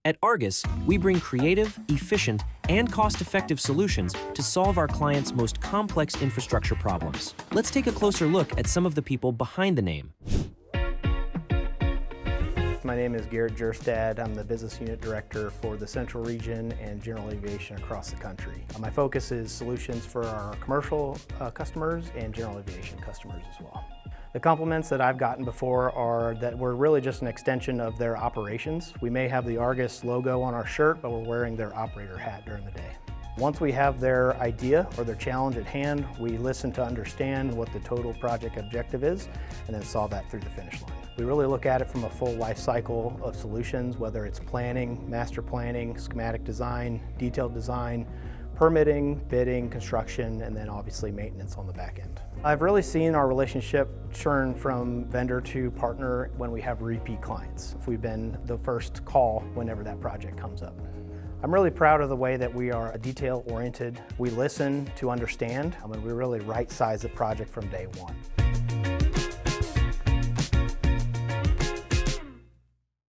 At Argus, we bring creative, efficient, and cost-effective solutions to solve our clients' most complex infrastructure problems. Let's take a closer look at some of the people behind the name. My name is Garrett Jerstad. I'm the Business Unit Director for the Central Region and General Aviation across the country. My focus is solutions for our commercial customers and general aviation customers as well. The compliments that I've gotten before are that we're really just an extension of their operations. We may have the Argus logo on our shirt, but we're wearing their operator hat during the day. Once we have their idea or their challenge at hand, we listen to understand what the total project objective is and then solve that through the finish line. We really look at it from a full life cycle of solutions, whether it's planning, master planning, schematic design, detailed design, permitting, bidding, construction, and then obviously maintenance on the back end. I've really seen our relationship turn from vendor to partner when we have repeat clients, if we've been the first call whenever that project comes up. I'm really proud of the way that we are detail-oriented. We listen to understand, and we really right-size the project from day one.